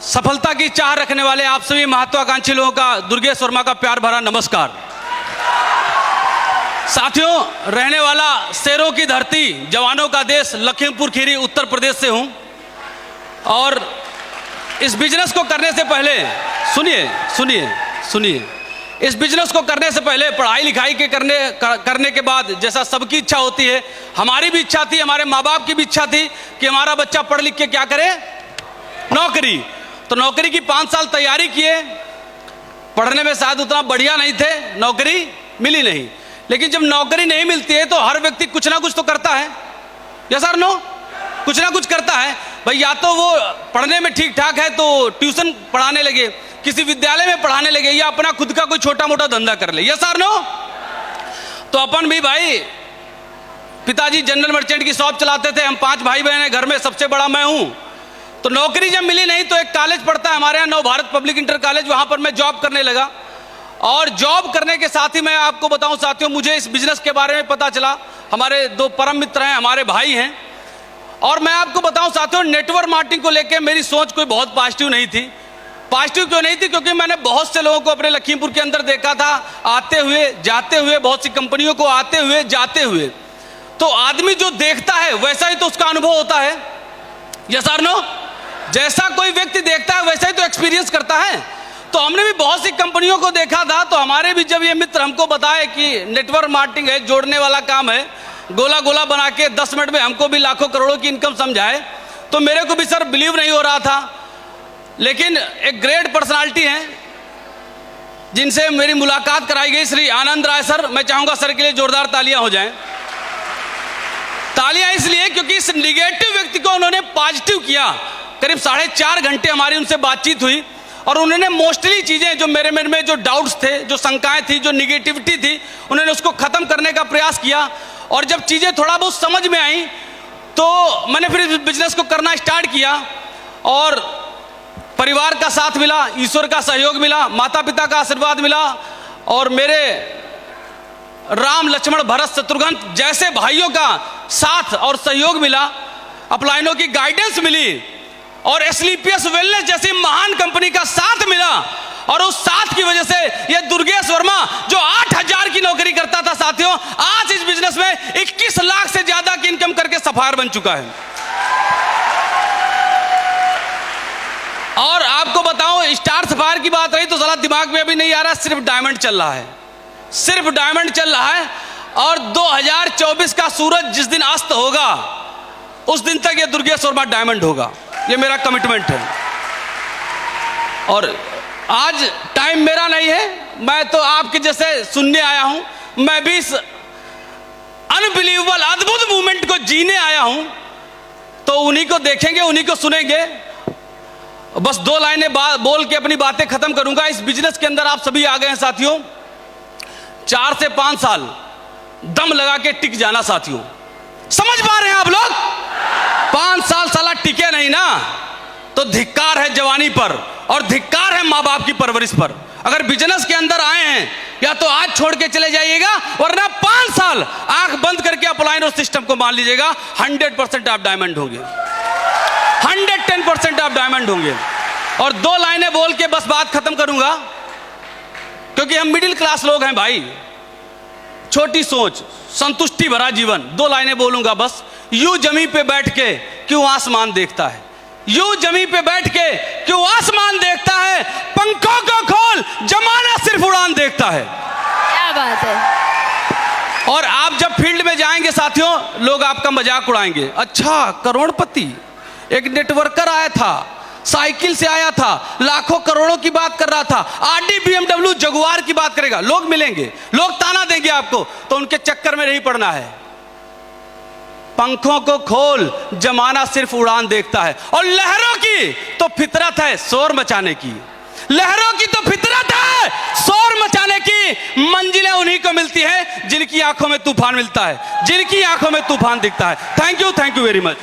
सफलता की चाह रखने वाले आप सभी महत्वाकांक्षी लोगों का दुर्गेश वर्मा का प्यार भरा नमस्कार। साथियों, रहने वाला शेरों की धरती, जवानों का देश लखीमपुर खीरी उत्तर प्रदेश से हूं और इस बिजनेस को करने से पहले सुनिए इस बिजनेस को करने से पहले पढ़ाई लिखाई के करने के बाद जैसा सबकी इच्छा होती है, हमारी भी इच्छा थी, हमारे माँ बाप की भी इच्छा थी कि हमारा बच्चा पढ़ लिख के क्या करे, नौकरी। तो नौकरी की 5 साल तैयारी किए, पढ़ने में शायद उतना बढ़िया नहीं थे, नौकरी मिली नहीं। लेकिन जब नौकरी नहीं मिलती है तो हर व्यक्ति कुछ ना कुछ तो करता है, यस और नो, कुछ ना कुछ करता है भाई। या तो वो पढ़ने में ठीक ठाक है तो ट्यूशन पढ़ाने लगे, किसी विद्यालय में पढ़ाने लगे, या अपना खुद का कोई छोटा मोटा धंधा कर ले, यस और नो। तो अपन भी भाई, पिताजी जनरल मर्चेंट की शॉप चलाते थे, हम 5 भाई बहन हैं, घर में सबसे बड़ा मैं हूं। तो नौकरी जब मिली नहीं तो एक कॉलेज पढ़ता है हमारे यहाँ, नव भारत पब्लिक इंटर कॉलेज, वहां पर मैं जॉब करने लगा। और जॉब करने के साथ ही मैं आपको बताऊं साथियों, मुझे इस बिजनेस के बारे में पता चला। हमारे 2 परम मित्र हैं, हमारे भाई हैं। और मैं आपको बताऊं साथियों, नेटवर्क मार्केटिंग को लेकर मेरी सोच कोई बहुत पॉजिटिव नहीं थी। पॉजिटिव क्यों नहीं थी? क्योंकि मैंने बहुत से लोगों को अपने लखीमपुर के अंदर देखा था, आते हुए जाते हुए, बहुत सी कंपनियों को आते हुए जाते हुए। तो आदमी जो देखता है वैसा ही तो उसका अनुभव होता है, यस और नो। जैसा कोई व्यक्ति देखता है वैसा ही तो एक्सपीरियंस करता है। तो हमने भी बहुत सी कंपनियों को देखा था। तो हमारे भी जब ये मित्र हमको बताए कि नेटवर्क मार्केटिंग है, जोड़ने वाला काम है, गोला गोला बना के 10 मिनट में हमको भी लाखों करोड़ों की इनकम समझाए, तो मेरे को भी सर बिलीव नहीं हो रहा था। लेकिन एक ग्रेट पर्सनालिटी हैं जिनसे मेरी मुलाकात कराई गई, श्री आनंद राय सर। मैं चाहूंगा सर के लिए जोरदार तालियां हो जाएं। तालियां इसलिए क्योंकि इस निगेटिव व्यक्ति को उन्होंने पॉजिटिव किया। करीब 4.5 घंटे हमारी उनसे बातचीत हुई और उन्होंने मोस्टली चीजें जो मेरे मन में जो डाउट्स थे, जो शंकाएं थी, जो निगेटिविटी थी, उन्होंने उसको खत्म करने का प्रयास किया। और जब चीजें थोड़ा बहुत समझ में आई तो मैंने फिर इस बिजनेस को करना स्टार्ट किया। और परिवार का साथ मिला, ईश्वर का सहयोग मिला, माता पिता का आशीर्वाद मिला, और मेरे राम लक्ष्मण भरत शत्रुघ्न जैसे भाइयों का साथ और सहयोग मिला, अपलाइनों की गाइडेंस मिली, और एसलीपीएस वेलनेस जैसी महान कंपनी का साथ मिला। और उस साथ की वजह से ये दुर्गेश वर्मा जो 8000 की नौकरी करता था साथियों, आज इस बिजनेस में 21 लाख से ज्यादा की इनकम करके सफायर बन चुका है। और आपको बताऊं, स्टार सफायर की बात रही तो जरा दिमाग में अभी नहीं आ रहा, सिर्फ डायमंड चल रहा है, सिर्फ डायमंड चल रहा है। और 2024 का सूरज जिस दिन अस्त होगा उस दिन तक ये दुर्गेश वर्मा डायमंड होगा, ये मेरा कमिटमेंट है। और आज टाइम मेरा नहीं है, मैं तो आपके जैसे सुनने आया हूं। मैं भी इस अनबिलीवेबल अद्भुत मूवमेंट को जीने आया हूं। तो उन्हीं को देखेंगे, उन्हीं को सुनेंगे। बस 2 लाइनें बोल के अपनी बातें खत्म करूंगा। इस बिजनेस के अंदर आप सभी आ गए हैं साथियों, 4 से 5 साल दम लगा के टिक जाना साथियों। समझ पा रहे हैं आप लोग? 5 साल साला टिके नहीं ना तो धिक्कार है जवानी पर, और धिक्कार है माँ बाप की परवरिश पर। अगर बिजनेस के अंदर आए हैं या तो आज छोड़ के चले जाइएगा, वरना 5 साल आंख बंद करके अपलाइन और सिस्टम को मान लीजिएगा, 100% आप डायमंड होंगे, 110% आप डायमंड होंगे। और 2 लाइनें बोल के बस बात खत्म करूंगा, क्योंकि हम मिडिल क्लास लोग हैं भाई, छोटी सोच, संतुष्टि भरा जीवन। 2 लाइनें बोलूंगा बस। यूं जमीन पे बैठ के क्यों आसमान देखता है, यूं जमीन पे बैठ के क्यों आसमान देखता है, पंखों को खोल, जमाना सिर्फ उड़ान देखता है। क्या बात है। और आप जब फील्ड में जाएंगे साथियों, लोग आपका मजाक उड़ाएंगे। अच्छा, करोड़पति एक नेटवर्कर आया था, साइकिल से आया था, लाखों करोड़ों की बात कर रहा था, आरडी BMW जगुआर की बात करेगा। लोग मिलेंगे, लोग ताना देंगे आपको, तो उनके चक्कर में नहीं पड़ना है। पंखों को खोल, जमाना सिर्फ उड़ान देखता है। और लहरों की तो फितरत है शोर मचाने की, लहरों की तो फितरत है शोर मचाने की। मंजिलें उन्हीं को मिलती है जिनकी आंखों में तूफान मिलता है, जिनकी आंखों में तूफान दिखता है। Thank you very much.